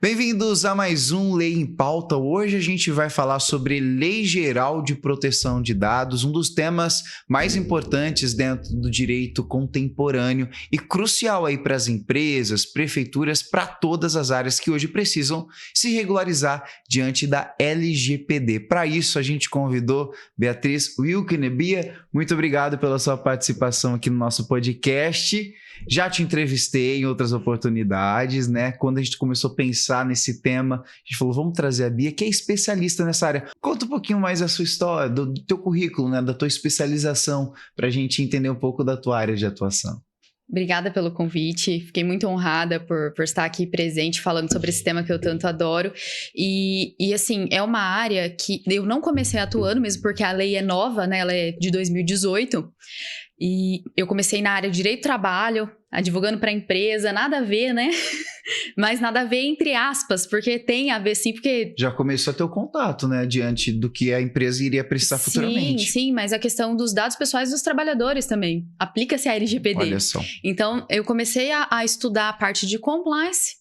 Bem-vindos a mais um Lei em Pauta. Hoje a gente vai falar sobre Lei Geral de Proteção de Dados, um dos temas mais importantes dentro do direito contemporâneo e crucial aí para as empresas, prefeituras, para todas as áreas que hoje precisam se regularizar diante da LGPD. Para isso, a gente convidou Beatriz Wilken. Bia, muito obrigado pela sua participação aqui no nosso podcast. Já te entrevistei em outras oportunidades, né? Quando a gente começou a pensar nesse tema, a gente falou, vamos trazer a Bia, que é especialista nessa área. Conta um pouquinho mais da sua história, do teu currículo, né? Da tua especialização, para a gente entender um pouco da tua área de atuação. Obrigada pelo convite, fiquei muito honrada por estar aqui presente falando sobre esse tema que eu tanto adoro e assim, é uma área que eu não comecei atuando mesmo porque a lei é nova, né, ela é de 2018 e eu comecei na área de direito do trabalho, advogando para a empresa, nada a ver, né, mas nada a ver entre aspas, porque tem a ver sim, porque... Já começou a ter o contato, né, diante do que a empresa iria precisar futuramente. Sim, mas a questão dos dados pessoais dos trabalhadores também, aplica-se a LGPD. Olha só. Então, eu comecei a estudar a parte de compliance,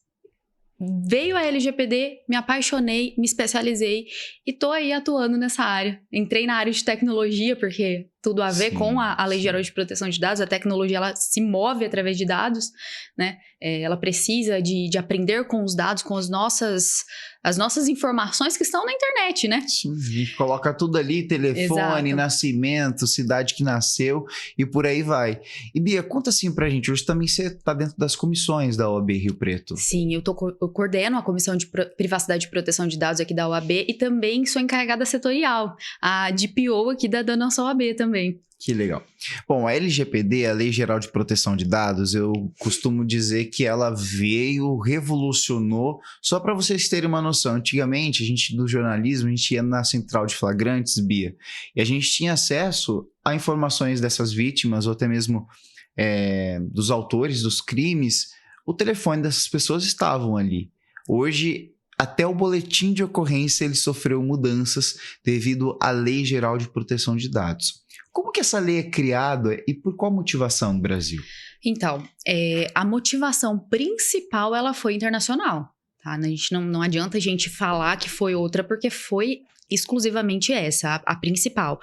veio a LGPD, me apaixonei, me especializei e tô aí atuando nessa área. Entrei na área de tecnologia, porque tudo a ver com a Lei Geral de Proteção de Dados, a tecnologia ela se move através de dados, né? Ela precisa de aprender com os dados, com as nossas informações que estão na internet, né? Sim, a gente coloca tudo ali, telefone, Exato. Nascimento, cidade que nasceu e por aí vai. E Bia, conta assim pra gente, hoje também você tá dentro das comissões da OAB Rio Preto. Sim, eu coordeno a Comissão de Privacidade e Proteção de Dados aqui da OAB e também sou encarregada setorial, a DPO aqui da nossa OAB também. Que legal. Bom, a LGPD, a Lei Geral de Proteção de Dados, eu costumo dizer que ela veio, revolucionou, só para vocês terem uma noção. Antigamente, a gente do jornalismo, a gente ia na central de flagrantes, Bia, e a gente tinha acesso a informações dessas vítimas, ou até mesmo dos autores dos crimes, o telefone dessas pessoas estavam ali. Hoje, até o boletim de ocorrência ele sofreu mudanças devido à Lei Geral de Proteção de Dados. Como que essa lei é criada e por qual motivação no Brasil? Então, a motivação principal ela foi internacional. Tá? A gente não adianta a gente falar que foi outra, porque foi exclusivamente essa, a principal.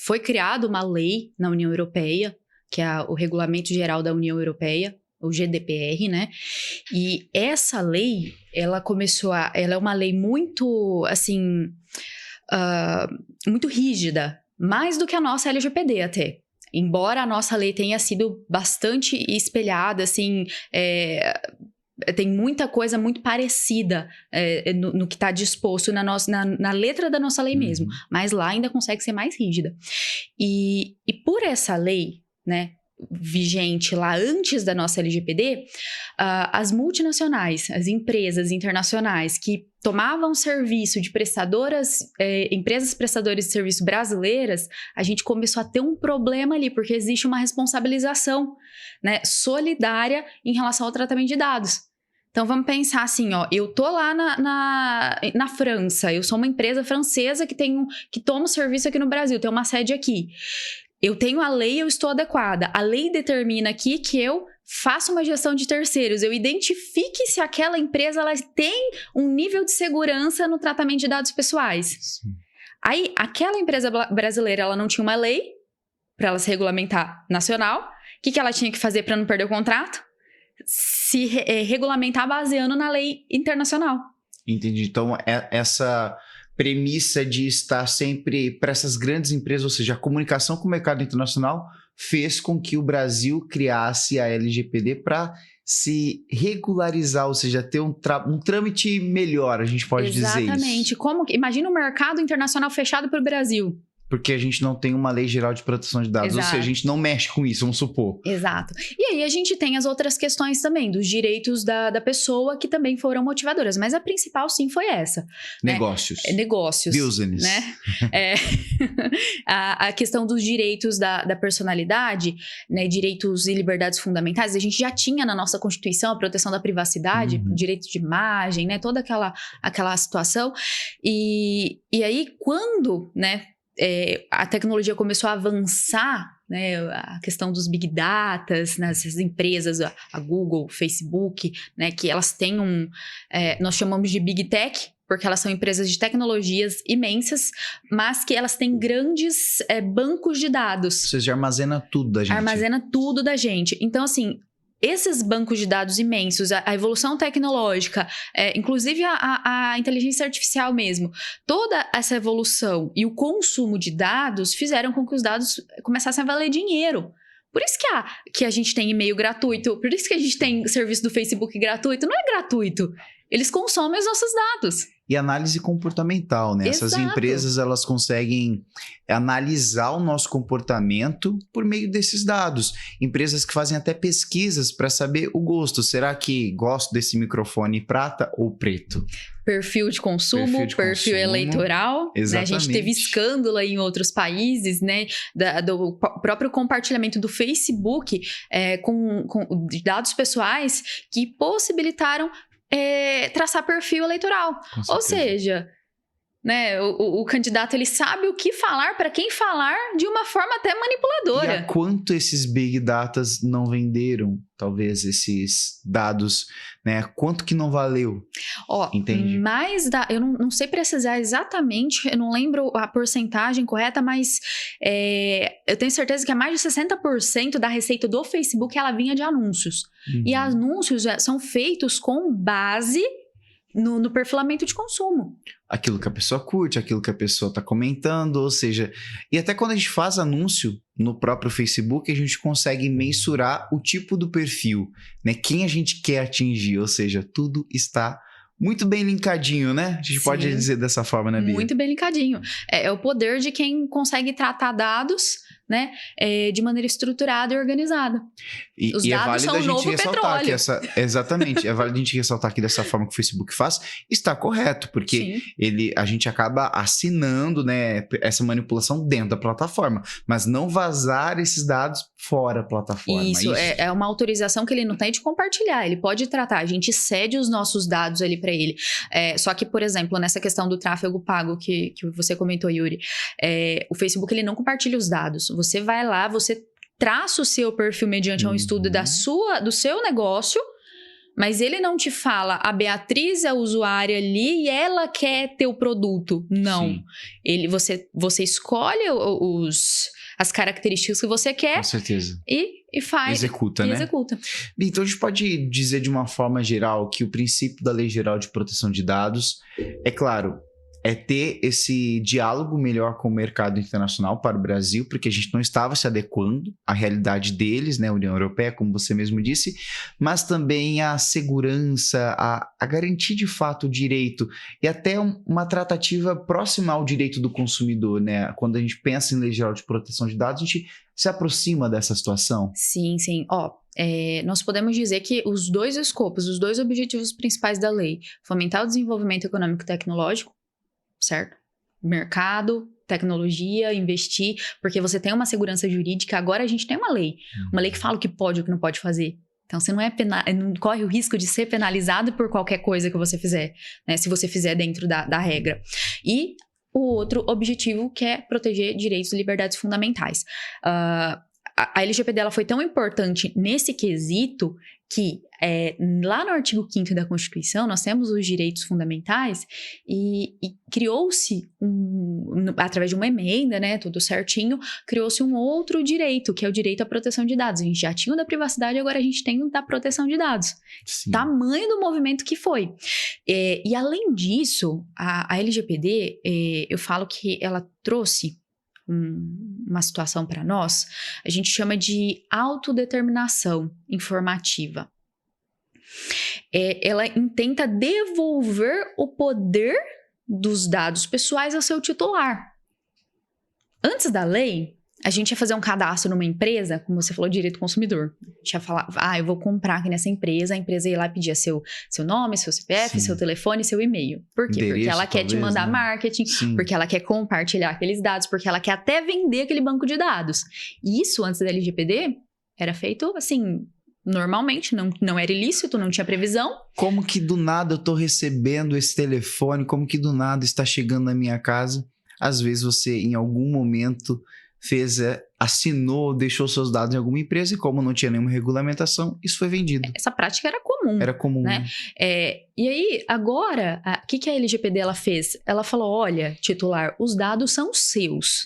Foi criada uma lei na União Europeia, que é o Regulamento Geral da União Europeia, o GDPR, né? E essa lei, ela é uma lei muito, assim, muito rígida, mais do que a nossa LGPD até. Embora a nossa lei tenha sido bastante espelhada, assim, tem muita coisa muito parecida no que está disposto na letra da nossa lei mesmo, mas lá ainda consegue ser mais rígida. E por essa lei, né, vigente lá antes da nossa LGPD, as multinacionais, as empresas internacionais que tomavam serviço de empresas prestadoras de serviço brasileiras, a gente começou a ter um problema ali, porque existe uma responsabilização, né, solidária em relação ao tratamento de dados. Então, vamos pensar assim, ó, eu tô lá na França, eu sou uma empresa francesa que toma serviço aqui no Brasil, tem uma sede aqui. Eu tenho a lei, eu estou adequada. A lei determina aqui que eu faça uma gestão de terceiros, eu identifique se aquela empresa ela tem um nível de segurança no tratamento de dados pessoais. Sim. Aí, aquela empresa brasileira, ela não tinha uma lei para ela se regulamentar nacional. O que ela tinha que fazer para não perder o contrato? Se regulamentar baseando na lei internacional. Entendi. Então, essa premissa de estar sempre para essas grandes empresas, ou seja, a comunicação com o mercado internacional fez com que o Brasil criasse a LGPD para se regularizar, ou seja, ter um trâmite melhor, a gente pode dizer isso. Exatamente. Imagina um mercado internacional fechado para o Brasil. Porque a gente não tem uma lei geral de proteção de dados, Exato. Ou seja, a gente não mexe com isso, vamos supor. Exato. E aí a gente tem as outras questões também, dos direitos da pessoa, que também foram motivadoras, mas a principal sim foi essa. Negócios. Né? Negócios. Business. Né? A questão dos direitos da personalidade, né? Direitos e liberdades fundamentais, a gente já tinha na nossa Constituição a proteção da privacidade, direito de imagem, né? Toda aquela situação. E aí, quando, né? a tecnologia começou a avançar, né, a questão dos big datas, nessas empresas, a Google, Facebook, né, que elas têm nós chamamos de big tech, porque elas são empresas de tecnologias imensas, mas que elas têm grandes bancos de dados. Você já armazena tudo da gente. Armazena tudo da gente. Então, assim, esses bancos de dados imensos, a evolução tecnológica, inclusive a inteligência artificial mesmo, toda essa evolução e o consumo de dados fizeram com que os dados começassem a valer dinheiro. Por isso que a gente tem e-mail gratuito, por isso que a gente tem serviço do Facebook gratuito. Não é gratuito, eles consomem os nossos dados. E análise comportamental, né? Exato. Essas empresas, elas conseguem analisar o nosso comportamento por meio desses dados. Empresas que fazem até pesquisas para saber o gosto. Será que gosto desse microfone prata ou preto? Perfil de consumo, perfil eleitoral. Né? A gente teve escândalo aí em outros países, né? Do próprio compartilhamento do Facebook com dados pessoais que possibilitaram traçar perfil eleitoral. Ou seja, né, o candidato ele sabe o que falar, para quem falar, de uma forma até manipuladora. E a quanto esses big datas não venderam, talvez, esses dados, né? Quanto que não valeu? Entende? Mas eu não sei precisar exatamente, eu não lembro a porcentagem correta, mas eu tenho certeza que mais de 60% da receita do Facebook ela vinha de anúncios. E anúncios são feitos com base no perfilamento de consumo. Aquilo que a pessoa curte, aquilo que a pessoa está comentando, ou seja... E até quando a gente faz anúncio no próprio Facebook, a gente consegue mensurar o tipo do perfil, né? Quem a gente quer atingir, ou seja, tudo está muito bem linkadinho, né? A gente pode dizer dessa forma, né, Bia? Muito bem linkadinho. É o poder de quem consegue tratar dados, né, de maneira estruturada e organizada. Os dados são o novo petróleo. Exatamente. É válido a gente ressaltar que dessa forma que o Facebook faz, está correto, porque a gente acaba assinando, né, essa manipulação dentro da plataforma, mas não vazar esses dados fora da plataforma. Isso, é uma autorização que ele não tem de compartilhar, ele pode tratar, a gente cede os nossos dados ali para ele. Só que, por exemplo, nessa questão do tráfego pago que você comentou, Yuri, o Facebook ele não compartilha os dados. Você vai lá, você traça o seu perfil mediante um estudo do seu negócio, mas ele não te fala, a Beatriz é a usuária ali e ela quer ter o produto. Não. Você escolhe as características que você quer. Com certeza. E faz. Executa, né? Executa. Então, a gente pode dizer de uma forma geral que o princípio da Lei Geral de Proteção de Dados, é claro, é ter esse diálogo melhor com o mercado internacional para o Brasil, porque a gente não estava se adequando à realidade deles, né, União Europeia, como você mesmo disse, mas também a segurança, a garantir de fato o direito e até uma tratativa próxima ao direito do consumidor, né? Quando a gente pensa em Lei Geral de Proteção de Dados, a gente se aproxima dessa situação. Sim, sim. Nós podemos dizer que os dois escopos, os dois objetivos principais da lei, fomentar o desenvolvimento econômico e tecnológico, certo? Mercado, tecnologia, investir, porque você tem uma segurança jurídica, agora a gente tem uma lei que fala o que pode e o que não pode fazer. Então, você não corre o risco de ser penalizado por qualquer coisa que você fizer, né? Se você fizer dentro da regra. E o outro objetivo que é proteger direitos e liberdades fundamentais. A LGPD ela foi tão importante nesse quesito que lá no artigo 5º da Constituição nós temos os direitos fundamentais e criou-se, através de uma emenda, né, tudo certinho, criou-se um outro direito, que é o direito à proteção de dados. A gente já tinha o da privacidade, agora a gente tem o da proteção de dados. Sim. Tamanho do movimento que foi. E além disso, a LGPD, eu falo que ela trouxe uma situação para nós, a gente chama de autodeterminação informativa. Ela intenta devolver o poder dos dados pessoais ao seu titular. Antes da lei, a gente ia fazer um cadastro numa empresa, como você falou, direito do consumidor. A gente ia falar, eu vou comprar aqui nessa empresa, a empresa ia lá pedir seu nome, seu CPF, seu telefone, seu e-mail. Por quê? Porque ela quer te mandar marketing, porque ela quer compartilhar aqueles dados, porque ela quer até vender aquele banco de dados. E isso, antes da LGPD, era feito assim, normalmente, não era ilícito, não tinha previsão. Como que do nada eu tô recebendo esse telefone, como que do nada está chegando na minha casa às vezes você em algum momento assinou, deixou seus dados em alguma empresa e como não tinha nenhuma regulamentação, isso foi vendido. Essa prática era comum. Era comum. Né? E aí, agora, o que a LGPD ela fez? Ela falou, olha, titular, os dados são seus.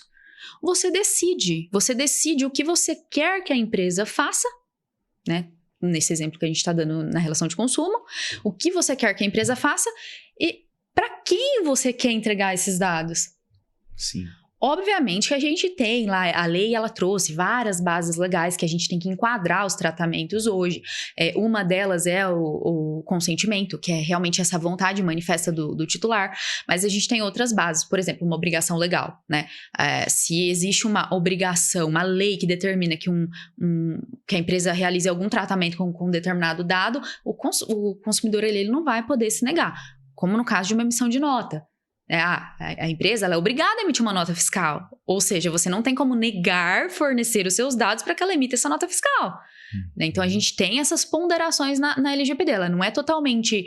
Você decide o que você quer que a empresa faça, né? Nesse exemplo que a gente está dando na relação de consumo, o que você quer que a empresa faça e para quem você quer entregar esses dados. Sim. Obviamente que a gente tem lá, a lei ela trouxe várias bases legais que a gente tem que enquadrar os tratamentos hoje. Uma delas é o consentimento, que é realmente essa vontade manifesta do titular, mas a gente tem outras bases, por exemplo, uma obrigação legal, né? Se existe uma obrigação, uma lei que determina que a empresa realize algum tratamento com determinado dado, o consumidor ele não vai poder se negar, como no caso de uma emissão de nota. A empresa ela é obrigada a emitir uma nota fiscal. Ou seja, você não tem como negar fornecer os seus dados para que ela emita essa nota fiscal. Então, a gente tem essas ponderações na LGPD. Ela não é totalmente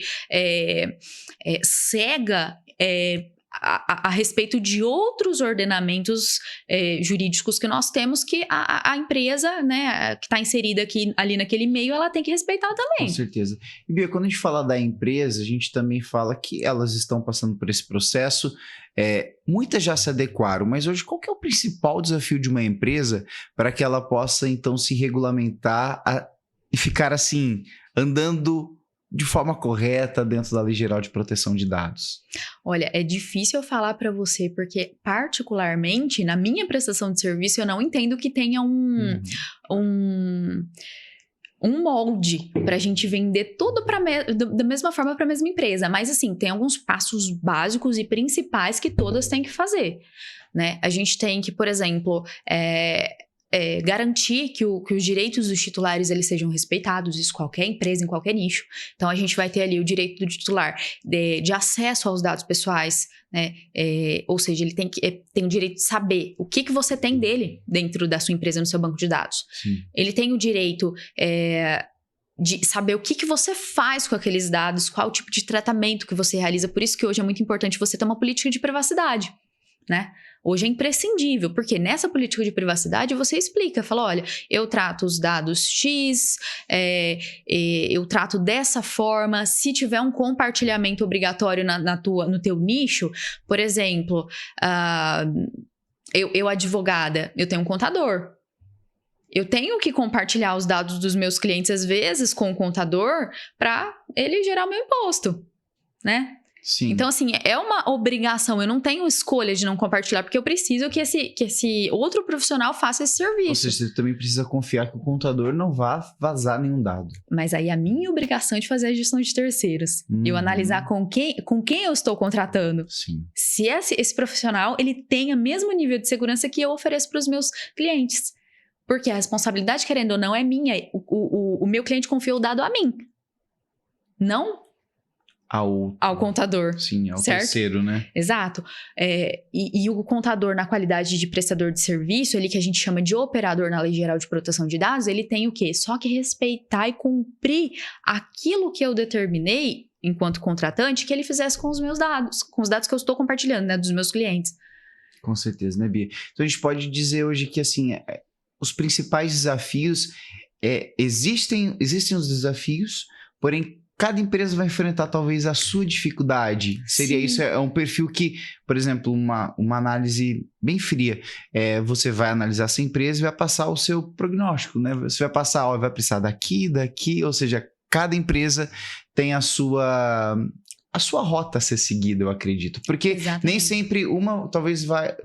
cega a respeito de outros ordenamentos jurídicos que nós temos que a empresa, né, que está inserida ali naquele meio, ela tem que respeitar também. Com certeza. E Bia, quando a gente fala da empresa, a gente também fala que elas estão passando por esse processo. Muitas já se adequaram, mas hoje qual que é o principal desafio de uma empresa para que ela possa, então, se regulamentar e ficar, assim, andando de forma correta dentro da Lei Geral de Proteção de Dados? Olha, é difícil eu falar para você, porque particularmente na minha prestação de serviço eu não entendo que tenha um molde para a gente vender tudo da mesma forma para a mesma empresa. Mas assim, tem alguns passos básicos e principais que todas têm que fazer, né? A gente tem que, por exemplo, garantir que os direitos dos titulares eles sejam respeitados, isso qualquer empresa, em qualquer nicho. Então, a gente vai ter ali o direito do titular de acesso aos dados pessoais, né? Ou seja, ele tem o direito de saber o que você tem dele dentro da sua empresa, no seu banco de dados. Sim. Ele tem o direito de saber o que você faz com aqueles dados, qual o tipo de tratamento que você realiza. Por isso que hoje é muito importante você ter uma política de privacidade, né? Hoje é imprescindível, porque nessa política de privacidade você explica, fala, olha, eu trato os dados X, eu trato dessa forma, se tiver um compartilhamento obrigatório no teu nicho, por exemplo, eu advogada, eu tenho um contador. Eu tenho que compartilhar os dados dos meus clientes, às vezes, com o contador, para ele gerar o meu imposto, né? Sim. Então, assim, é uma obrigação. Eu não tenho escolha de não compartilhar, porque eu preciso que esse outro profissional faça esse serviço. Ou seja, você também precisa confiar que o contador não vá vazar nenhum dado. Mas aí a minha obrigação é de fazer a gestão de terceiros. Eu analisar com quem eu estou contratando. Sim. Se esse profissional, ele tem o mesmo nível de segurança que eu ofereço para os meus clientes. Porque a responsabilidade, querendo ou não, é minha. O meu cliente confiou o dado a mim. Não ao contador. Sim, ao certo? terceiro, né? Exato. E o contador, na qualidade de prestador de serviço, ele que a gente chama de operador na Lei Geral de Proteção de Dados, ele tem o quê? Só que respeitar e cumprir aquilo que eu determinei, enquanto contratante, que ele fizesse com os meus dados, com os dados que eu estou compartilhando, né, dos meus clientes. Com certeza, né, Bia? Então, a gente pode dizer hoje que, assim, os principais desafios, existem os desafios, porém, cada empresa vai enfrentar talvez a sua dificuldade. Seria Sim. Isso? É um perfil que, por exemplo, uma análise bem fria. Você vai analisar essa empresa e vai passar o seu prognóstico, né? Você vai passar, vai precisar daqui, ou seja, cada empresa tem a sua rota a ser seguida, eu acredito. Porque Exatamente. nem sempre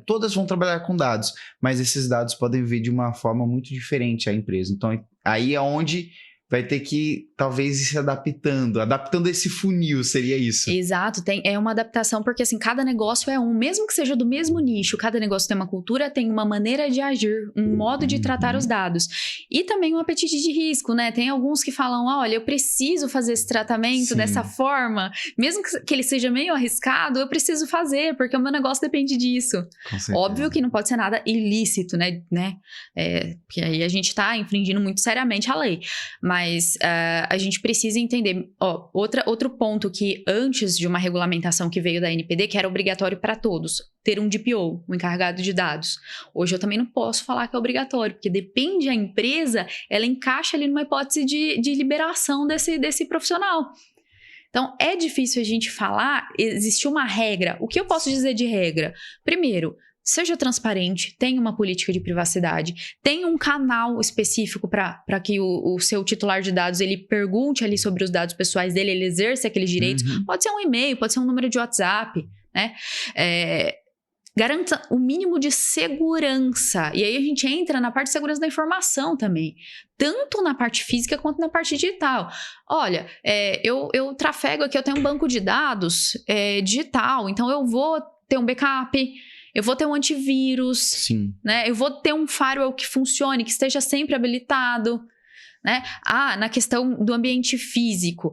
todas vão trabalhar com dados, mas esses dados podem vir de uma forma muito diferente à empresa. Então, aí é onde vai ter que, talvez, ir se adaptando esse funil, seria isso? Exato, é uma adaptação, porque assim, cada negócio é mesmo que seja do mesmo nicho, cada negócio tem uma cultura, tem uma maneira de agir, um modo de tratar os dados. E também um apetite de risco, né? Tem alguns que falam, olha, eu preciso fazer esse tratamento Sim. dessa forma, mesmo que ele seja meio arriscado, eu preciso fazer, porque o meu negócio depende disso. Com certeza. Óbvio que não pode ser nada ilícito, né? Porque aí a gente tá infringindo muito seriamente a lei. Mas Mas a gente precisa entender, outro ponto que antes de uma regulamentação que veio da NPD, que era obrigatório para todos, ter um DPO, um encarregado de dados. Hoje eu também não posso falar que é obrigatório, porque depende da empresa, ela encaixa ali numa hipótese de liberação desse profissional. Então, é difícil a gente falar, existe uma regra. O que eu posso dizer de regra? Primeiro, seja transparente, tenha uma política de privacidade, tenha um canal específico para que o seu titular de dados ele pergunte ali sobre os dados pessoais dele, ele exerça aqueles direitos. Pode ser um e-mail, pode ser um número de WhatsApp, né? Garanta o mínimo de segurança. E aí a gente entra na parte de segurança da informação também. Tanto na parte física quanto na parte digital. Olha, eu trafego aqui, eu tenho um banco de dados digital, então eu vou ter um backup, eu vou ter um antivírus, Sim. Né? Eu vou ter um firewall que funcione, que esteja sempre habilitado. Né? Na questão do ambiente físico,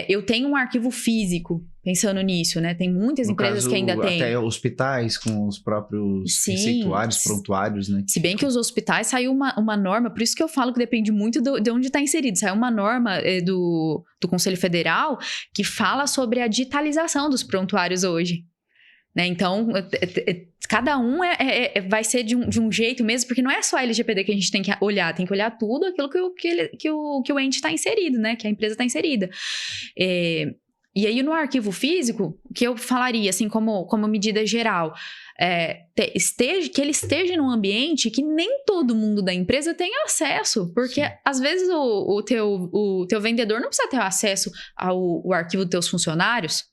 eu tenho um arquivo físico, pensando nisso, né? Tem muitas empresas que ainda têm. Até hospitais com os próprios receituários, prontuários, né? Se bem que os hospitais saiu uma norma, por isso que eu falo que depende muito de onde está inserido. Saiu uma norma do Conselho Federal que fala sobre a digitalização dos prontuários hoje. Né? Então, cada um vai ser de um jeito mesmo, porque não é só a LGPD que a gente tem que olhar tudo aquilo que o ente está inserido, né? Que a empresa está inserida. E aí, no arquivo físico, o que eu falaria, assim, como medida geral, que ele esteja num ambiente que nem todo mundo da empresa tem acesso, porque às vezes o teu vendedor não precisa ter acesso ao arquivo dos teus funcionários.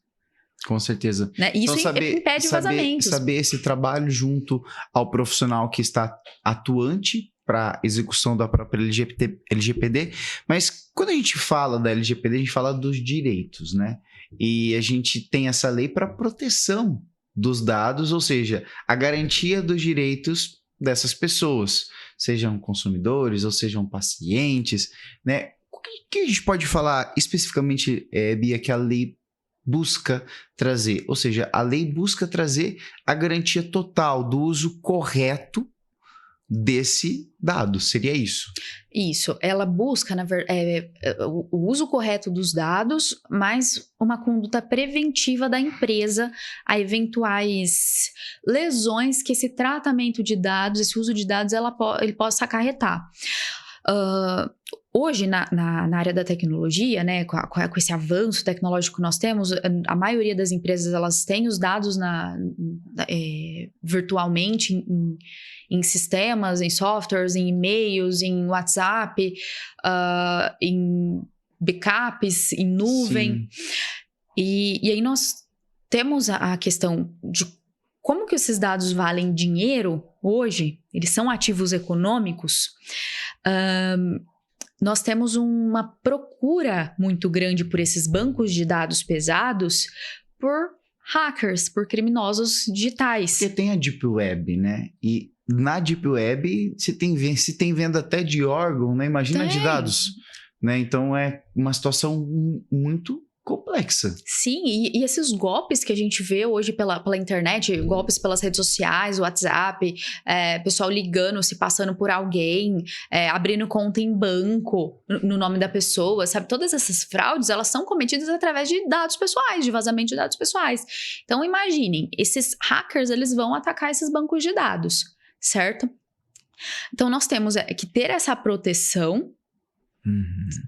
Com certeza. Né? Isso então, impede vazamentos. Saber esse trabalho junto ao profissional que está atuante para execução da própria LGPD, mas quando a gente fala da LGPD, a gente fala dos direitos, né? E a gente tem essa lei para proteção dos dados, ou seja, a garantia dos direitos dessas pessoas, sejam consumidores ou sejam pacientes, né? O que a gente pode falar especificamente, Bia, que a lei busca trazer? Ou seja, a lei busca trazer a garantia total do uso correto desse dado, seria isso? Isso, ela busca o uso correto dos dados, mas uma conduta preventiva da empresa a eventuais lesões que esse tratamento de dados, esse uso de dados, ele possa acarretar. Hoje, na área da tecnologia, né, com esse avanço tecnológico que nós temos, a maioria das empresas elas têm os dados virtualmente em sistemas, em softwares, em e-mails, em WhatsApp, em backups, em nuvem. E aí nós temos a questão de como que esses dados valem dinheiro hoje, eles são ativos econômicos. Nós temos uma procura muito grande por esses bancos de dados pesados por hackers, por criminosos digitais. Porque tem a Deep Web, né? E na Deep Web se tem venda até de órgão, né? Imagina de dados. Né? Então é uma situação muito complexa. Sim, e esses golpes que a gente vê hoje pela internet, golpes pelas redes sociais, WhatsApp, pessoal ligando, se passando por alguém, abrindo conta em banco no nome da pessoa, sabe? Todas essas fraudes, elas são cometidas através de dados pessoais, de vazamento de dados pessoais. Então, imaginem, esses hackers, eles vão atacar esses bancos de dados, certo? Então, nós temos que ter essa proteção.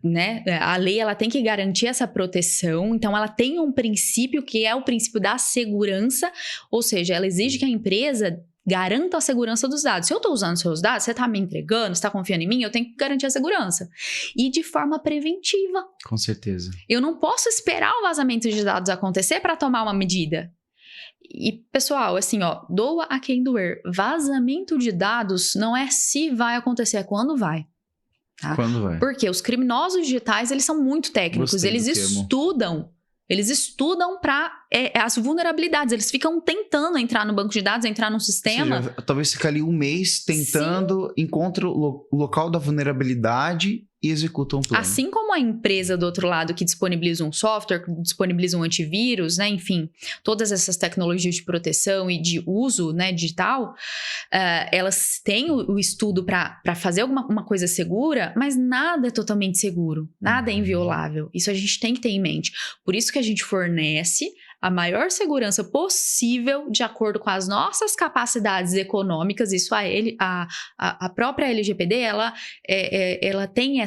Né? A lei ela tem que garantir essa proteção, então ela tem um princípio que é o princípio da segurança, ou seja, ela exige que a empresa garanta a segurança dos dados. Se eu estou usando seus dados, você está me entregando, você está confiando em mim, eu tenho que garantir a segurança. E de forma preventiva. Com certeza. Eu não posso esperar o vazamento de dados acontecer para tomar uma medida. E, pessoal, assim, doa a quem doer. Vazamento de dados não é se vai acontecer, é quando vai. Tá? Quando vai? Porque os criminosos digitais, eles são muito técnicos. Gostei eles estudam para as vulnerabilidades. Eles ficam tentando entrar no banco de dados, entrar num sistema. Ou seja, talvez fique ali um mês tentando, encontra o local da vulnerabilidade e executam um plano. Assim como a empresa do outro lado que disponibiliza um software, que disponibiliza um antivírus, né, enfim, todas essas tecnologias de proteção e de uso, né, digital, elas têm o estudo para fazer uma coisa segura, mas nada é totalmente seguro, nada é inviolável. Isso a gente tem que ter em mente. Por isso que a gente fornece a maior segurança possível de acordo com as nossas capacidades econômicas. Isso a própria LGPD, ela tem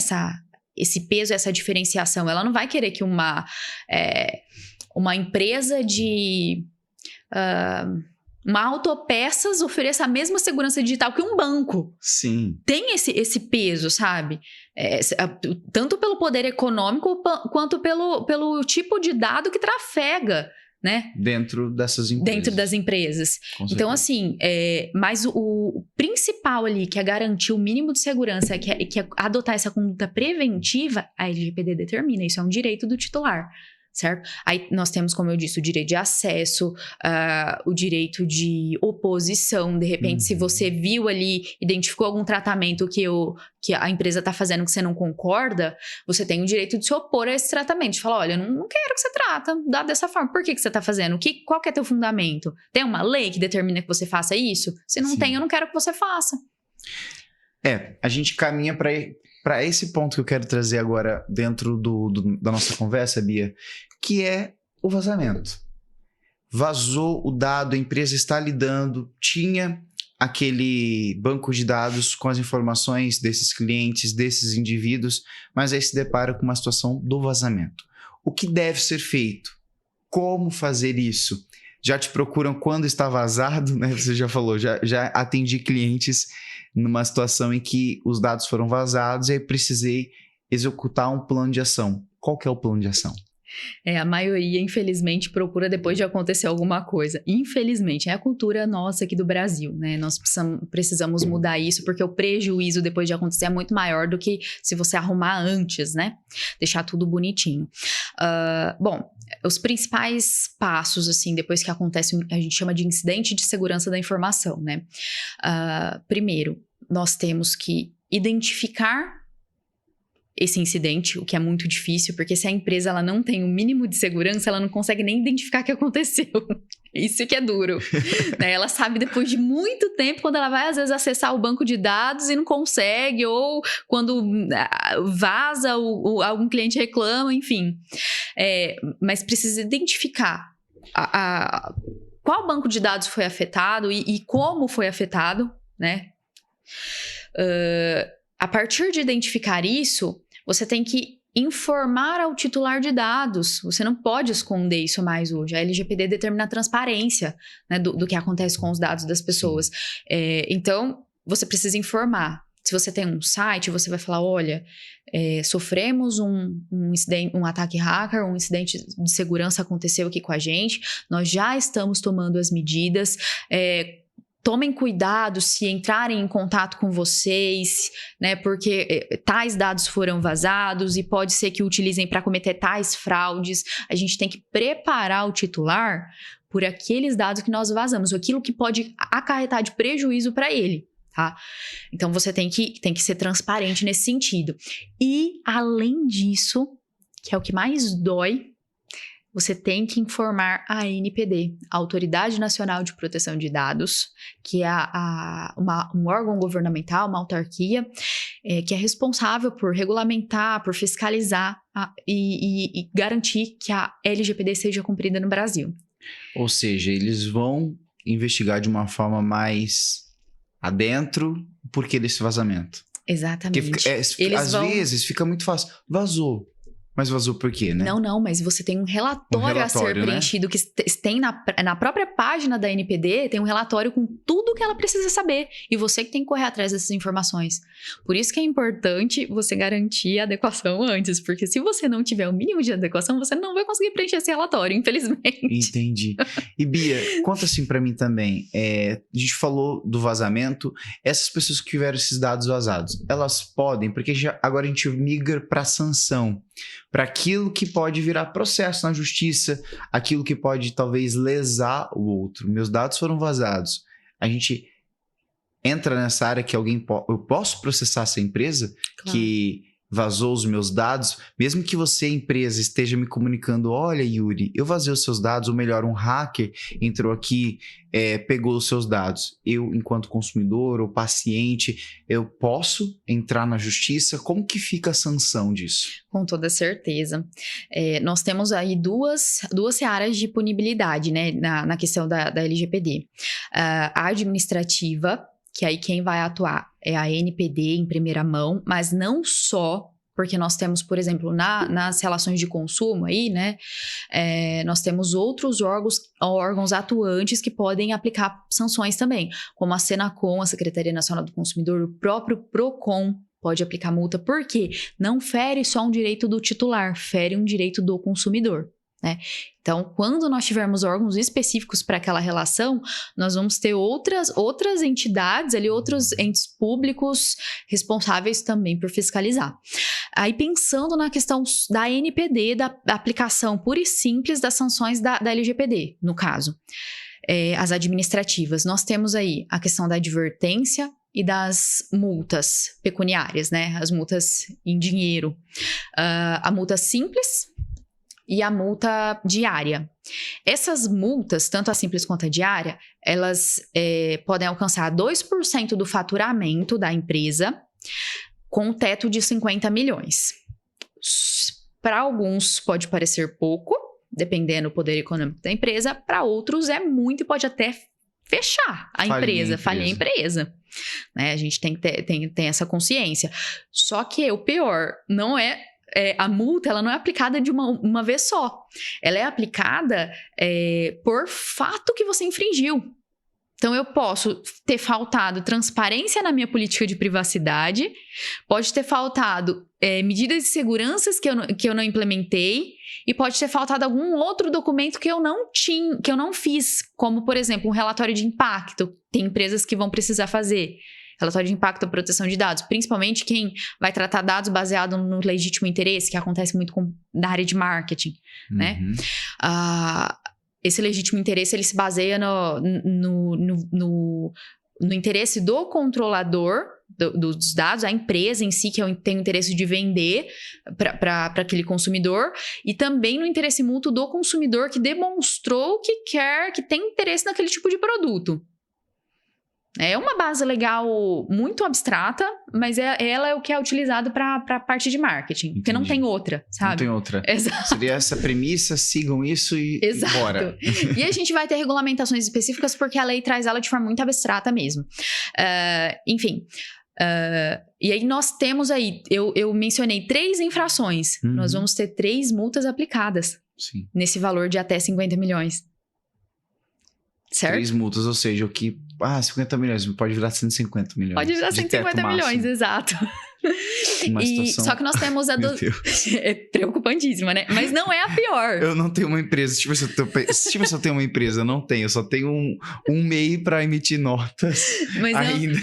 esse peso, essa diferenciação. Ela não vai querer que uma empresa de uma autopeças ofereça a mesma segurança digital que um banco. Sim. Tem esse peso, sabe? Tanto pelo poder econômico quanto pelo tipo de dado que trafega, né? Dentro dessas empresas. Dentro das empresas. Então, assim, mas o principal ali, que é garantir o mínimo de segurança, que é adotar essa conduta preventiva, a LGPD determina. Isso é um direito do titular, certo? Aí nós temos, como eu disse, o direito de acesso, o direito de oposição. De repente, se você viu ali, identificou algum tratamento que a empresa está fazendo que você não concorda, você tem o direito de se opor a esse tratamento. De falar, olha, eu não quero que você trata dessa forma. Por que você está fazendo? Qual que é teu fundamento? Tem uma lei que determina que você faça isso? Se não tem, eu não quero que você faça. A gente caminha para esse ponto que eu quero trazer agora dentro da nossa conversa, Bia, que é o vazamento. Vazou o dado, a empresa está lidando, tinha aquele banco de dados com as informações desses clientes, desses indivíduos, mas aí se depara com uma situação do vazamento. O que deve ser feito? Como fazer isso? Já te procuram quando está vazado, né? Você já falou, já atendi clientes numa situação em que os dados foram vazados e aí precisei executar um plano de ação. Qual que é o plano de ação? A maioria, infelizmente, procura depois de acontecer alguma coisa. Infelizmente, é a cultura nossa aqui do Brasil, né? Nós precisamos mudar isso, porque o prejuízo depois de acontecer é muito maior do que se você arrumar antes, né? Deixar tudo bonitinho. Bom, os principais passos, assim, depois que acontece, a gente chama de incidente de segurança da informação, né? Primeiro, nós temos que identificar esse incidente, o que é muito difícil, porque se a empresa ela não tem o mínimo de segurança, ela não consegue nem identificar o que aconteceu. Isso que é duro. Né? Ela sabe depois de muito tempo, quando ela vai às vezes acessar o banco de dados e não consegue, ou quando vaza, ou algum cliente reclama, enfim. Mas precisa identificar qual banco de dados foi afetado e como foi afetado, né? A partir de identificar isso, você tem que informar ao titular de dados. Você não pode esconder isso mais hoje. A LGPD determina a transparência, né, do que acontece com os dados das pessoas. Então, você precisa informar. Se você tem um site, você vai falar, olha, sofremos um ataque hacker, um incidente de segurança aconteceu aqui com a gente, nós já estamos tomando as medidas, tomem cuidado se entrarem em contato com vocês, né? Porque tais dados foram vazados e pode ser que utilizem para cometer tais fraudes. A gente tem que preparar o titular por aqueles dados que nós vazamos, aquilo que pode acarretar de prejuízo para ele, tá? Então você tem que ser transparente nesse sentido. E além disso, que é o que mais dói, você tem que informar a ANPD, a Autoridade Nacional de Proteção de Dados, que é um órgão governamental, uma autarquia, que é responsável por regulamentar, por fiscalizar e garantir que a LGPD seja cumprida no Brasil. Ou seja, eles vão investigar de uma forma mais adentro o porquê desse vazamento. Exatamente. Às vezes fica muito fácil. Vazou. Mas vazou por quê, né? Não, mas você tem um relatório a ser preenchido, né? Que tem na própria página da ANPD, tem um relatório com tudo que ela precisa saber. E você que tem que correr atrás dessas informações. Por isso que é importante você garantir a adequação antes, porque se você não tiver o mínimo de adequação, você não vai conseguir preencher esse relatório, infelizmente. Entendi. E Bia, conta assim pra mim também, a gente falou do vazamento, essas pessoas que tiveram esses dados vazados, elas podem, porque agora a gente migra pra sanção, para aquilo que pode virar processo na justiça, aquilo que pode talvez lesar o outro. Meus dados foram vazados. A gente entra nessa área que eu posso processar essa empresa, claro, que vazou os meus dados, mesmo que você, empresa, esteja me comunicando, olha, Yuri, eu vazei os seus dados, ou melhor, um hacker entrou aqui, pegou os seus dados. Eu, enquanto consumidor ou paciente, eu posso entrar na justiça? Como que fica a sanção disso? Com toda certeza. Nós temos aí duas searas de punibilidade, né, na questão da LGPD. A administrativa, que aí quem vai atuar é a ANPD em primeira mão, mas não só, porque nós temos, por exemplo, nas relações de consumo aí, né, nós temos outros órgãos atuantes que podem aplicar sanções também, como a Senacom, a Secretaria Nacional do Consumidor, o próprio Procon pode aplicar multa, porque não fere só um direito do titular, fere um direito do consumidor, né? Então, quando nós tivermos órgãos específicos para aquela relação, nós vamos ter outras entidades ali, outros entes públicos responsáveis também por fiscalizar. Aí, pensando na questão da ANPD, da aplicação pura e simples das sanções da LGPD, no caso, as administrativas, nós temos aí a questão da advertência e das multas pecuniárias, né? As multas em dinheiro. A multa simples e a multa diária. Essas multas, tanto a simples quanto a diária, elas podem alcançar 2% do faturamento da empresa com um teto de 50 milhões. Para alguns pode parecer pouco, dependendo do poder econômico da empresa, para outros é muito e pode até fechar a empresa, falir a empresa. Né? A gente tem que ter essa consciência. Só que o pior não é a multa, ela não é aplicada de uma vez só. Ela é aplicada por fato que você infringiu. Então, eu posso ter faltado transparência na minha política de privacidade, pode ter faltado medidas de segurança que eu não implementei, e pode ter faltado algum outro documento que eu não fiz, como, por exemplo, um relatório de impacto. Tem empresas que vão precisar fazer. Relatório de impacto à proteção de dados, principalmente quem vai tratar dados baseado no legítimo interesse, que acontece muito na área de marketing, né? Esse legítimo interesse, ele se baseia no interesse do controlador dos dados, a empresa em si, que tem o interesse de vender para aquele consumidor, e também no interesse mútuo do consumidor que demonstrou que tem interesse naquele tipo de produto. É uma base legal muito abstrata, mas ela é o que é utilizado para a parte de marketing. Entendi. Porque não tem outra, sabe? Não tem outra. Exato. Seria essa premissa, sigam isso e bora. E a gente vai ter regulamentações específicas porque a lei traz ela de forma muito abstrata mesmo. Enfim. E aí nós temos aí, eu mencionei 3 infrações. Nós vamos ter 3 multas aplicadas. Sim. Nesse valor de até 50 milhões. Certo? 3 multas, ou seja, o que... 50 milhões, pode virar 150 milhões. Pode virar 150 milhões, exato. Só que nós temos a é preocupantíssima, né? Mas não é a pior. Eu não tenho uma empresa. Tipo, se eu tenho uma empresa, eu não tenho. Eu só tenho um MEI para emitir notas. Mas ainda.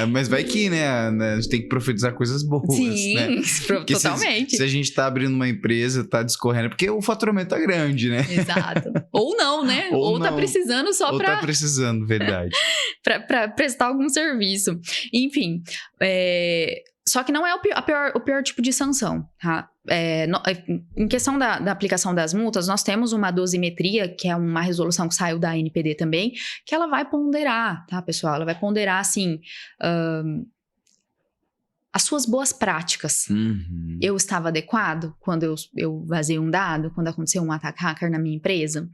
Mas vai que, né? A gente tem que profetizar coisas boas. Sim, né? Totalmente. Se a gente tá abrindo uma empresa, tá discorrendo, porque o faturamento tá grande, né? Exato. Ou não, né? Ou tá precisando só pra... Ou tá precisando, verdade. pra prestar algum serviço. Enfim, só que não é o pior tipo de sanção, tá? Em questão da aplicação das multas, nós temos uma dosimetria, que é uma resolução que saiu da ANPD também, que ela vai ponderar, tá, pessoal? Ela vai ponderar, assim, as suas boas práticas. Eu estava adequado quando eu vazei um dado, quando aconteceu um ataque hacker na minha empresa?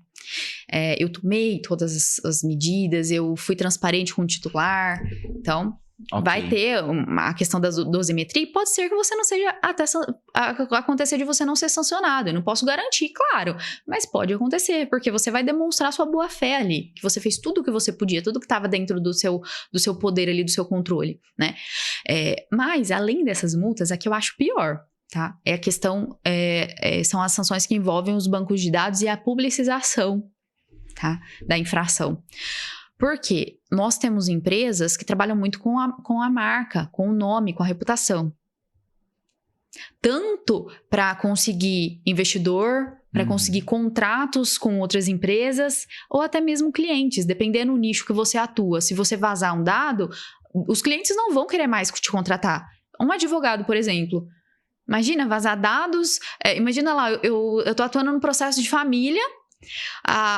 Eu tomei todas as medidas, eu fui transparente com o titular, então... Okay. Vai ter a questão da dosimetria e pode ser que você não seja até acontecer de você não ser sancionado. Eu não posso garantir, claro, mas pode acontecer, porque você vai demonstrar sua boa-fé ali, que você fez tudo o que você podia, tudo que estava dentro do seu poder ali, do seu controle, né? Mas, além dessas multas, a que eu acho pior, tá? É a questão, são as sanções que envolvem os bancos de dados e a publicização, tá? Da infração. Porque nós temos empresas que trabalham muito com a marca, com o nome, com a reputação. Tanto para conseguir investidor, para conseguir contratos com outras empresas, ou até mesmo clientes, dependendo do nicho que você atua. Se você vazar um dado, os clientes não vão querer mais te contratar. Um advogado, por exemplo. Imagina vazar dados. Imagina lá, eu tô atuando no processo de família.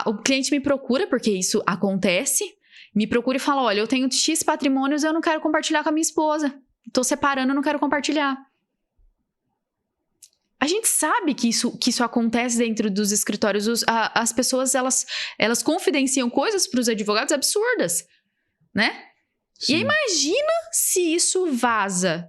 O cliente me procura, porque isso acontece. Me procura e fala, olha, eu tenho X patrimônios, eu não quero compartilhar com a minha esposa. Tô separando, eu não quero compartilhar. A gente sabe que isso acontece dentro dos escritórios. As pessoas, elas confidenciam coisas para os advogados absurdas, né? Sim. E imagina se isso vaza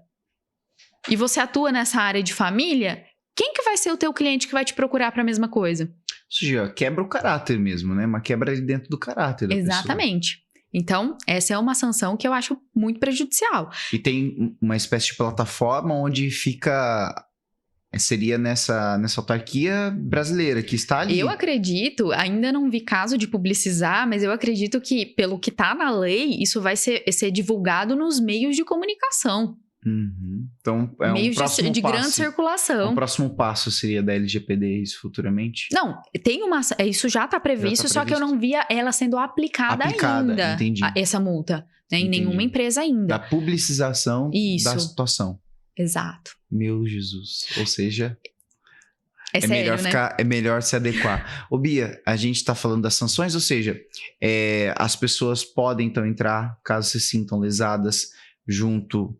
e você atua nessa área de família, quem que vai ser o teu cliente que vai te procurar para a mesma coisa? Ou seja, quebra o caráter mesmo, né? Uma quebra dentro do caráter da Exatamente. Pessoa. Então, essa é uma sanção que eu acho muito prejudicial. E tem uma espécie de plataforma onde seria nessa autarquia brasileira que está ali. Eu acredito, ainda não vi caso de publicizar, mas eu acredito que, pelo que está na lei, isso vai ser divulgado nos meios de comunicação. Uhum. Então, meios de grande circulação. O próximo passo seria da LGPD isso futuramente? Não, isso já está previsto, só que eu não via ela sendo aplicada ainda. Entendi. Essa multa, né, em nenhuma empresa ainda. Da publicização da situação. Exato. Meu Jesus. Ou seja, sério, melhor né? É melhor se adequar. Ô Bia, a gente está falando das sanções, ou seja, as pessoas podem então entrar, caso se sintam lesadas, junto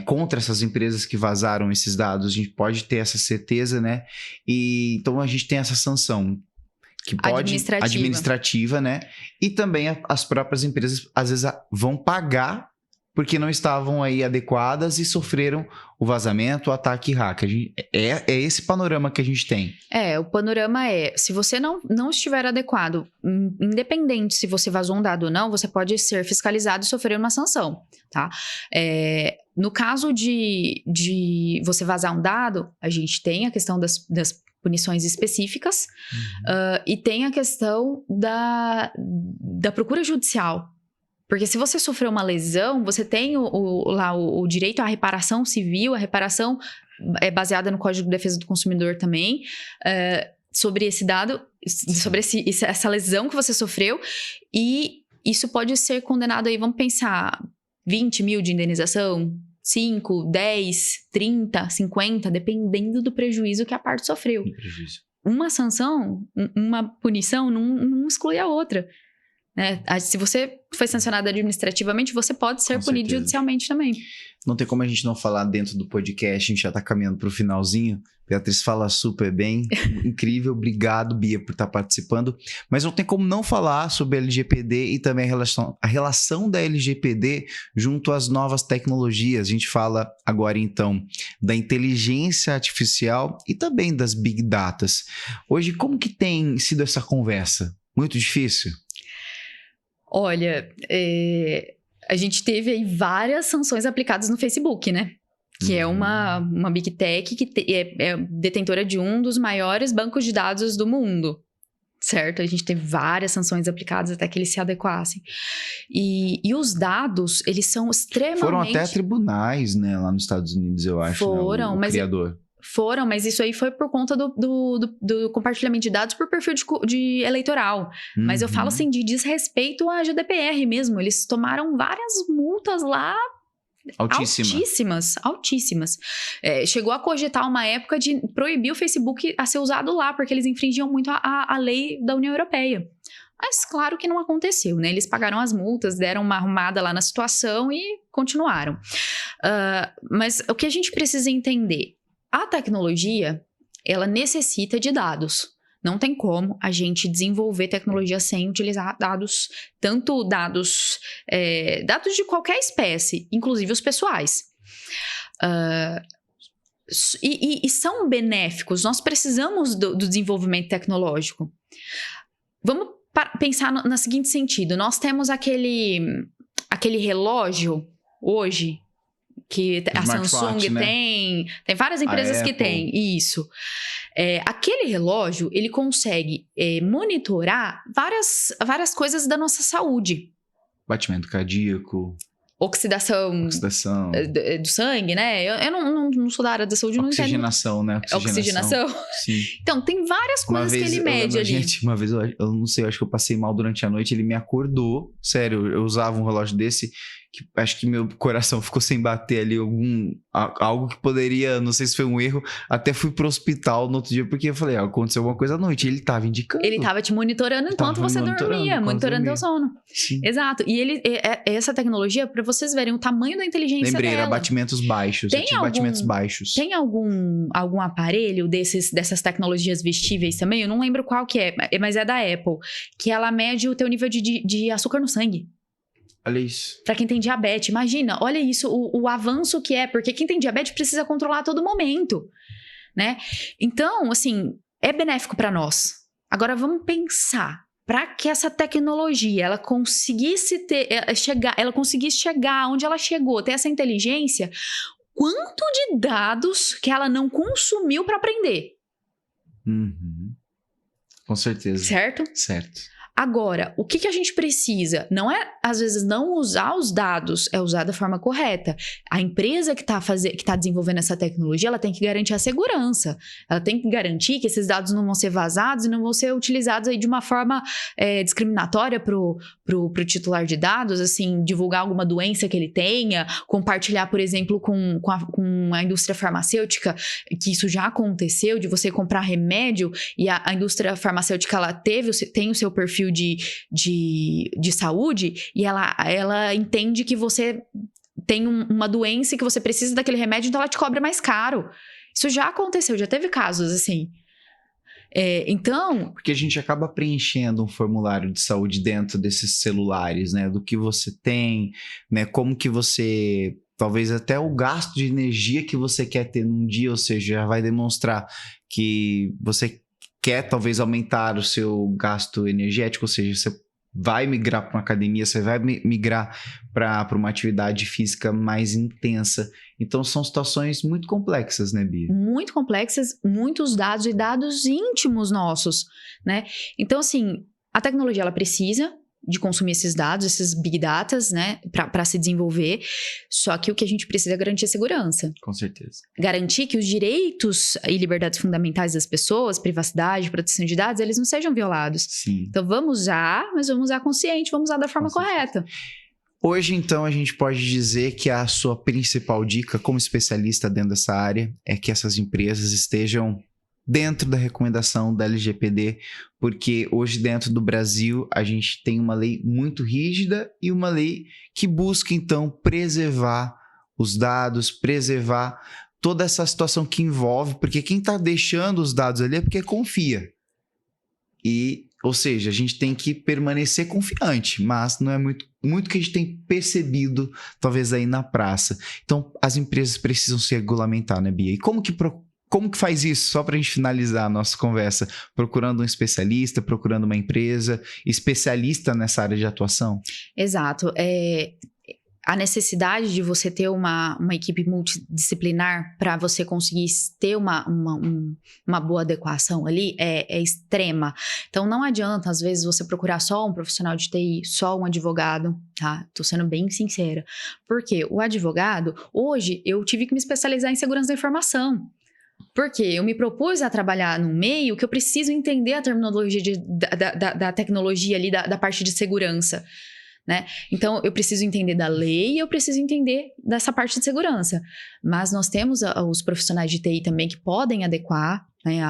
contra essas empresas que vazaram esses dados. A gente pode ter essa certeza, né? E então a gente tem essa sanção que pode administrativa, né? E também as próprias empresas às vezes vão pagar porque não estavam aí adequadas e sofreram o vazamento, o ataque hacker. É esse panorama que a gente tem. O panorama se você não estiver adequado, independente se você vazou um dado ou não, você pode ser fiscalizado e sofrer uma sanção, tá? No caso de você vazar um dado, a gente tem a questão das punições específicas, e tem a questão da procura judicial. Porque se você sofreu uma lesão, você tem o direito à reparação civil, a reparação é baseada no Código de Defesa do Consumidor também, sobre esse dado, sobre essa lesão que você sofreu, e isso pode ser condenado aí, vamos pensar, 20 mil de indenização, 5, 10, 30, 50, dependendo do prejuízo que a parte sofreu. Uma sanção, uma punição não exclui a outra. Né? Se você foi sancionado administrativamente, você pode ser punido judicialmente também. Não tem como a gente não falar dentro do podcast, a gente já está caminhando para o finalzinho. Beatriz fala super bem, incrível, obrigado Bia por estar participando. Mas não tem como não falar sobre a LGPD e também a relação da LGPD junto às novas tecnologias. A gente fala agora então da inteligência artificial e também das Big Datas. Hoje, como que tem sido essa conversa? Muito difícil? Olha, a gente teve aí várias sanções aplicadas no Facebook, né? Que é uma Big Tech que é detentora de um dos maiores bancos de dados do mundo, certo? A gente teve várias sanções aplicadas até que eles se adequassem. E os dados, eles são extremamente... Foram até tribunais, né? Lá nos Estados Unidos, eu acho, Foram, né? O criador. Foram, mas isso aí foi por conta do compartilhamento de dados por perfil de eleitoral. Mas eu falo assim, de desrespeito à GDPR mesmo. Eles tomaram várias multas lá altíssimas. Chegou a cogitar uma época de proibir o Facebook a ser usado lá, porque eles infringiam muito a lei da União Europeia. Mas claro que não aconteceu, né? Eles pagaram as multas, deram uma arrumada lá na situação e continuaram. Mas o que a gente precisa entender... A tecnologia, ela necessita de dados. Não tem como a gente desenvolver tecnologia sem utilizar dados, tanto dados de qualquer espécie, inclusive os pessoais. E são benéficos. Nós precisamos do desenvolvimento tecnológico. Vamos pensar no seguinte sentido. Nós temos aquele relógio hoje... que a Samsung, né? Tem várias empresas que têm isso. Aquele relógio, ele consegue monitorar várias coisas da nossa saúde. Batimento cardíaco. Oxidação do sangue, né? Eu não sou da área da saúde, não entendo. Oxigenação, né? Oxigenação. Sim. Então, tem várias coisas que ele mede ali. Gente, uma vez, eu não sei, eu acho que eu passei mal durante a noite, ele me acordou. Sério, eu usava um relógio desse que acho que meu coração ficou sem bater ali, algo que poderia, não sei se foi um erro, até fui pro hospital no outro dia, porque eu falei, aconteceu alguma coisa à noite, e ele tava indicando. Ele tava te monitorando enquanto você dormia, monitorando teu sono. Sim. Exato. E essa tecnologia, para vocês verem o tamanho da inteligência Lembrei, dela. era batimentos baixos. Eu tive batimentos baixos. Tem algum aparelho dessas tecnologias vestíveis também? Eu não lembro qual que é, mas é da Apple. Que ela mede o teu nível de açúcar no sangue. Olha isso. Pra quem tem diabetes, imagina, olha isso, o avanço que é. Porque quem tem diabetes precisa controlar a todo momento, né? Então, assim, é benéfico para nós. Agora, vamos pensar. Para que essa tecnologia ela conseguisse chegar onde ela chegou, ter essa inteligência, quanto de dados que ela não consumiu para aprender? Uhum. Com certeza. Certo? Certo. Agora, o que a gente precisa? Não é, às vezes, não usar os dados, é usar da forma correta. A empresa que tá desenvolvendo essa tecnologia, ela tem que garantir a segurança. Ela tem que garantir que esses dados não vão ser vazados e não vão ser utilizados aí de uma forma discriminatória pro titular de dados, assim, divulgar alguma doença que ele tenha, compartilhar, por exemplo, com a indústria farmacêutica, que isso já aconteceu, de você comprar remédio e a indústria farmacêutica, ela tem o seu perfil de saúde e ela entende que você tem uma doença e que você precisa daquele remédio, então ela te cobra mais caro. Isso já aconteceu, já teve casos assim. Então... Porque a gente acaba preenchendo um formulário de saúde dentro desses celulares, né? Do que você tem, né? Como que você... Talvez até o gasto de energia que você quer ter num dia, ou seja, já vai demonstrar que você quer talvez aumentar o seu gasto energético, ou seja, você vai migrar para uma academia, você vai migrar para uma atividade física mais intensa. Então, são situações muito complexas, né, Bia? Muito complexas, muitos dados e dados íntimos nossos, né? Então, assim, a tecnologia, ela precisa de consumir esses dados, esses big datas, né, para se desenvolver. Só que o que a gente precisa é garantir a segurança. Com certeza. Garantir que os direitos e liberdades fundamentais das pessoas, privacidade, proteção de dados, eles não sejam violados. Sim. Então, vamos usar, mas vamos usar consciente, vamos usar da forma correta. Hoje, então, a gente pode dizer que a sua principal dica como especialista dentro dessa área é que essas empresas estejam dentro da recomendação da LGPD, porque hoje dentro do Brasil a gente tem uma lei muito rígida e uma lei que busca então preservar os dados, preservar toda essa situação que envolve, porque quem está deixando os dados ali é porque confia. Ou seja, a gente tem que permanecer confiante, mas não é muito que a gente tem percebido, talvez aí na praça. Então, as empresas precisam se regulamentar, né, Bia? E como que faz isso? Só para a gente finalizar a nossa conversa, procurando um especialista, procurando uma empresa especialista nessa área de atuação? Exato. A necessidade de você ter uma equipe multidisciplinar para você conseguir ter uma boa adequação ali é extrema. Então, não adianta, às vezes, você procurar só um profissional de TI, só um advogado, tá? Tô sendo bem sincera. Porque o advogado, hoje, eu tive que me especializar em segurança da informação. Porque eu me propus a trabalhar num meio que eu preciso entender a terminologia da tecnologia ali, da parte de segurança, né? Então, eu preciso entender da lei e eu preciso entender dessa parte de segurança. Mas nós temos os profissionais de TI também que podem adequar, né,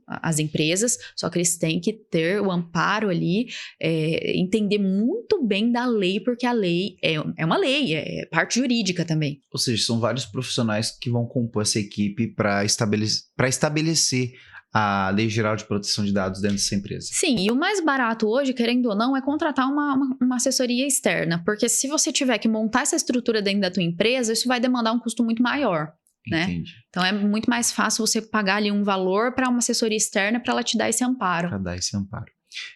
as empresas, só que eles têm que ter o amparo ali, entender muito bem da lei, porque a lei é uma lei, é parte jurídica também. Ou seja, são vários profissionais que vão compor essa equipe para estabelecer a Lei Geral de Proteção de Dados dentro dessa empresa. Sim, e o mais barato hoje, querendo ou não, é contratar uma assessoria externa, porque se você tiver que montar essa estrutura dentro da tua empresa, isso vai demandar um custo muito maior. Né? Entendi. Então é muito mais fácil você pagar ali um valor para uma assessoria externa para ela te dar esse amparo. Para dar esse amparo.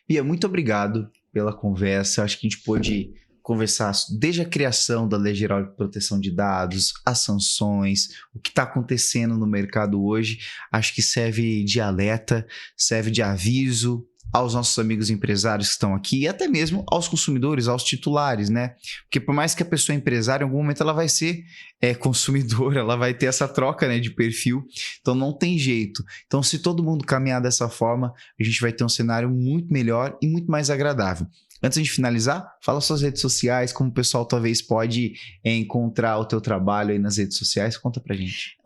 Bia, muito obrigado pela conversa. Acho que a gente pôde conversar desde a criação da Lei Geral de Proteção de Dados, as sanções, o que está acontecendo no mercado hoje. Acho que serve de alerta, serve de aviso aos nossos amigos empresários que estão aqui e até mesmo aos consumidores, aos titulares, né? Porque por mais que a pessoa é empresária, em algum momento ela vai ser consumidora, ela vai ter essa troca, né, de perfil, então não tem jeito. Então, se todo mundo caminhar dessa forma, a gente vai ter um cenário muito melhor e muito mais agradável. Antes de finalizar, fala suas redes sociais, como o pessoal talvez pode encontrar o teu trabalho aí nas redes sociais, conta pra gente.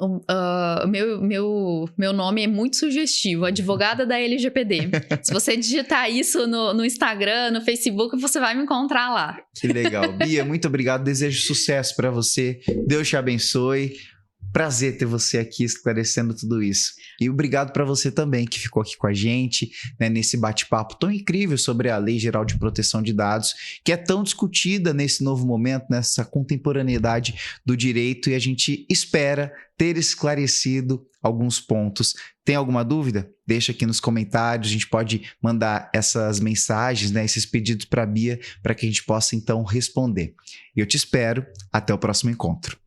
Meu nome é muito sugestivo, advogada da LGPD. Se você digitar isso no Instagram, no Facebook, você vai me encontrar lá. Que legal. Bia, muito obrigado, desejo sucesso pra você, Deus te abençoe. Prazer ter você aqui esclarecendo tudo isso. E obrigado para você também que ficou aqui com a gente, né, nesse bate-papo tão incrível sobre a Lei Geral de Proteção de Dados, que é tão discutida nesse novo momento, nessa contemporaneidade do direito, e a gente espera ter esclarecido alguns pontos. Tem alguma dúvida? Deixa aqui nos comentários, a gente pode mandar essas mensagens, né, esses pedidos para a Bia, para que a gente possa então responder. Eu te espero, até o próximo encontro.